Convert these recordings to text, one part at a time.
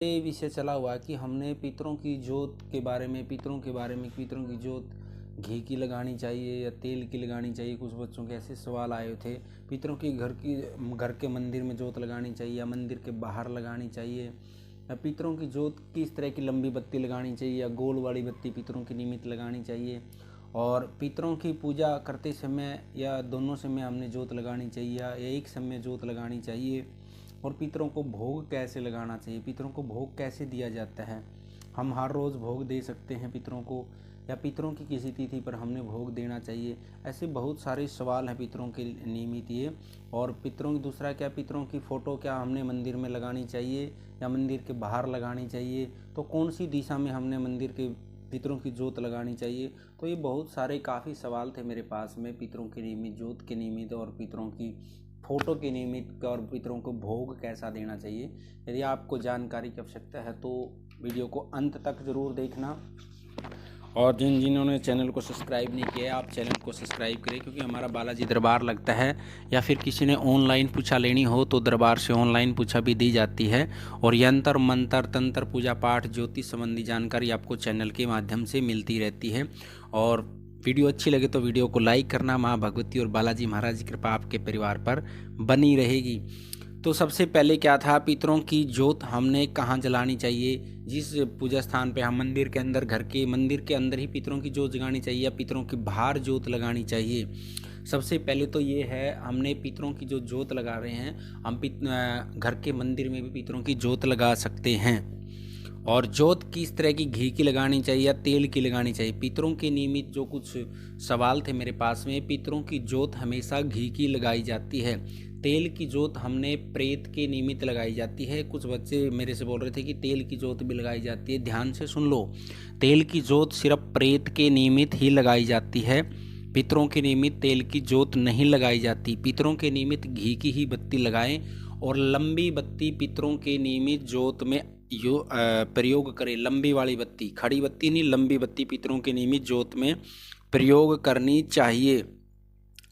ये विषय चला हुआ है कि हमने पितरों की जोत के बारे में पितरों की जोत घी की लगानी चाहिए या तेल की लगानी चाहिए। कुछ बच्चों के ऐसे सवाल आए थे। पितरों की घर के मंदिर में जोत लगानी चाहिए या मंदिर के बाहर लगानी चाहिए, या पितरों की जोत किस तरह की लंबी बत्ती लगानी चाहिए या गोल वाली बत्ती पितरों के निमित्त लगानी चाहिए, और पितरों की पूजा करते समय या दोनों समय हमने जोत लगानी चाहिए या एक समय जोत लगानी चाहिए, और पितरों को भोग कैसे लगाना चाहिए, पितरों को भोग कैसे दिया जाता है। हम हर रोज़ भोग दे सकते हैं पितरों को, या पितरों की किसी तिथि पर हमने भोग देना चाहिए। ऐसे बहुत सारे सवाल हैं पितरों के निमित्त ये। और पितरों की दूसरा क्या, पितरों की फ़ोटो क्या हमने मंदिर में लगानी चाहिए या मंदिर के बाहर लगानी चाहिए, तो कौन सी दिशा में हमने मंदिर के पितरों की जोत लगानी चाहिए। तो ये बहुत सारे काफ़ी सवाल थे मेरे पास में पितरों के निमित्त, जोत के निमित्त और पितरों की फ़ोटो के निमित्त, और पितरों को भोग कैसा देना चाहिए। यदि आपको जानकारी की आवश्यकता है तो वीडियो को अंत तक ज़रूर देखना, और जिन्होंने चैनल को सब्सक्राइब नहीं किया है आप चैनल को सब्सक्राइब करें, क्योंकि हमारा बालाजी दरबार लगता है, या फिर किसी ने ऑनलाइन पूछा लेनी हो तो दरबार से ऑनलाइन पूछा भी दी जाती है। और यंत्र मंत्र तंत्र पूजा पाठ ज्योतिष संबंधी जानकारी आपको चैनल के माध्यम से मिलती रहती है। और वीडियो अच्छी लगे तो वीडियो को लाइक करना। माँ भगवती और बालाजी महाराज की कृपा आपके परिवार पर बनी रहेगी। तो सबसे पहले क्या था, पितरों की जोत हमने कहाँ जलानी चाहिए। जिस पूजा स्थान पे हम मंदिर के अंदर, घर के मंदिर के अंदर ही पितरों की जोत जगानी चाहिए या पितरों के बाहर जोत लगानी चाहिए। सबसे पहले तो ये है, हमने पितरों की जो जोत लगा रहे हैं, हम घर के मंदिर में भी पितरों की जोत लगा सकते हैं। और जोत किस तरह की, घी की लगानी चाहिए या तेल की लगानी चाहिए। पितरों के निमित्त जो कुछ सवाल थे मेरे पास में, पितरों की जोत हमेशा घी की लगाई जाती है। तेल की जोत हमने प्रेत के निमित्त लगाई जाती है। कुछ बच्चे मेरे से बोल रहे थे कि तेल की जोत भी लगाई जाती है। ध्यान से सुन लो, तेल की जोत सिर्फ प्रेत के निमित्त ही लगाई जाती है। पितरों के निमित्त तेल की जोत नहीं लगाई जाती। पितरों के निमित्त घी की ही बत्ती लगाएं, और लंबी बत्ती पितरों के निमित्त जोत में प्रयोग करें। लंबी वाली बत्ती, खड़ी बत्ती नहीं, लंबी बत्ती पितरों के निमित्त जोत में प्रयोग करनी चाहिए।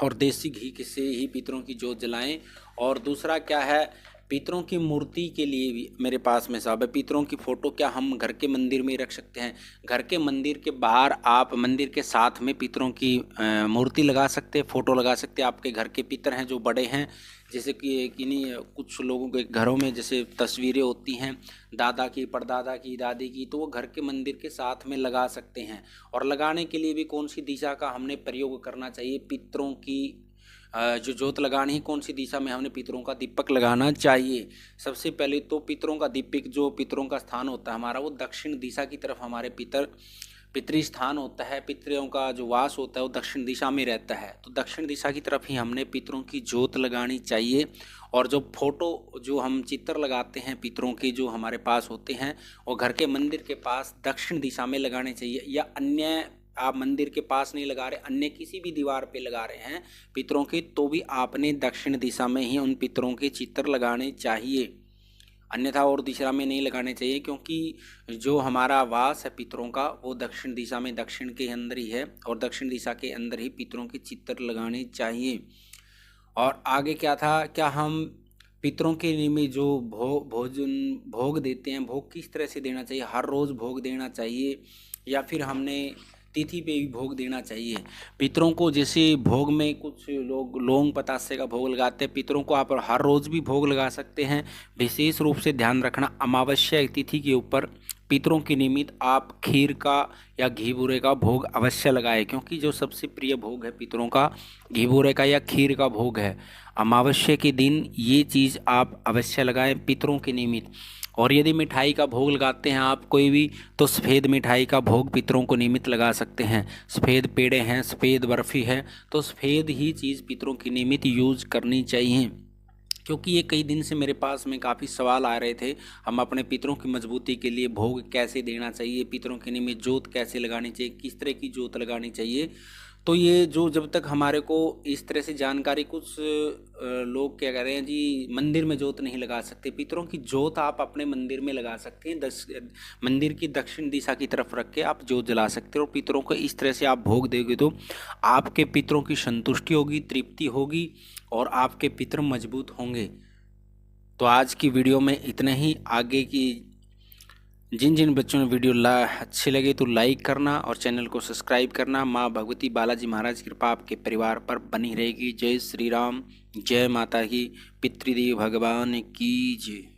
और देसी घी से ही पितरों की जोत जलाएं। और दूसरा क्या है, पितरों की मूर्ति के लिए भी मेरे पास में साहब है। पितरों की फ़ोटो क्या हम घर के मंदिर में रख सकते हैं। घर के मंदिर के बाहर आप मंदिर के साथ में पितरों की मूर्ति लगा सकते हैं, फ़ोटो लगा सकते हैं। आपके घर के पितर हैं जो बड़े हैं, जैसे कि किन्हीं कुछ लोगों के घरों में जैसे तस्वीरें होती हैं दादा की, परदादा की, दादी की, तो वो घर के मंदिर के साथ में लगा सकते हैं। और लगाने के लिए भी कौन सी दिशा का हमने प्रयोग करना चाहिए, पितरों की जो जोत लगानी है कौन सी दिशा में हमने पितरों का दीपक लगाना चाहिए। सबसे पहले तो पितरों का दीपक, जो पितरों का स्थान होता है हमारा, वो दक्षिण दिशा की तरफ हमारे पितरी स्थान होता है। पितरों का जो वास होता है वो दक्षिण दिशा में रहता है, तो दक्षिण दिशा की तरफ ही हमने पितरों की जोत लगानी चाहिए। और जो फोटो, जो हम चित्र लगाते हैं पितरों के, जो हमारे पास होते हैं, वो घर के मंदिर के पास दक्षिण दिशा में लगाने चाहिए। या अन्य आप मंदिर के पास नहीं लगा रहे, अन्य किसी भी दीवार पे लगा रहे हैं पितरों के, तो भी आपने दक्षिण दिशा में ही उन पितरों के चित्र लगाने चाहिए, अन्यथा और दिशा में नहीं लगाने चाहिए। क्योंकि जो हमारा वास है पितरों का वो दक्षिण दिशा में, दक्षिण के अंदर ही है, और दक्षिण दिशा के अंदर ही पितरों के चित्र लगाने चाहिए। और आगे क्या था, क्या हम पितरों के निमित्त जो भोग देते हैं, भोग किस तरह से देना चाहिए। हर रोज़ भोग देना चाहिए या फिर हमने तिथि पे भी भोग देना चाहिए पितरों को। जैसे भोग में कुछ लोग लौंग पतासे का भोग लगाते हैं, पितरों को आप हर रोज़ भी भोग लगा सकते हैं। विशेष रूप से ध्यान रखना, अमावस्या तिथि के ऊपर पितरों के निमित्त आप खीर का या घी बूरे का भोग अवश्य लगाएं, क्योंकि जो सबसे प्रिय भोग है पितरों का घी बूरे का या खीर का भोग है। अमावस्या के दिन ये चीज़ आप अवश्य लगाएं पितरों के निमित्त। और यदि मिठाई का भोग लगाते हैं आप कोई भी, तो सफ़ेद मिठाई का भोग पितरों को निमित्त लगा सकते हैं। सफ़ेद पेड़े हैं, सफ़ेद बर्फ़ी है, तो सफ़ेद ही चीज़ पितरों के निमित्त यूज करनी चाहिए। क्योंकि ये कई दिन से मेरे पास में काफ़ी सवाल आ रहे थे, हम अपने पितरों की मजबूती के लिए भोग कैसे देना चाहिए, पितरों के निमित्त जोत कैसे लगानी चाहिए, किस तरह की जोत लगानी चाहिए। तो ये जो जब तक हमारे को इस तरह से जानकारी, कुछ लोग क्या कह रहे हैं जी, मंदिर में जोत नहीं लगा सकते। पितरों की जोत आप अपने मंदिर में लगा सकते हैं, मंदिर की दक्षिण दिशा की तरफ रख के आप जोत जला सकते हो। और पितरों को इस तरह से आप भोग देंगे तो आपके पितरों की संतुष्टि होगी, तृप्ति होगी, और आपके पितर मजबूत होंगे। तो आज की वीडियो में इतना ही। आगे की जिन जिन बच्चों ने वीडियो अच्छे लगे तो लाइक करना और चैनल को सब्सक्राइब करना। माँ भगवती बालाजी महाराज की कृपा आपके परिवार पर बनी रहेगी। जय श्री राम, जय माता की, पितृदेव भगवान की जय।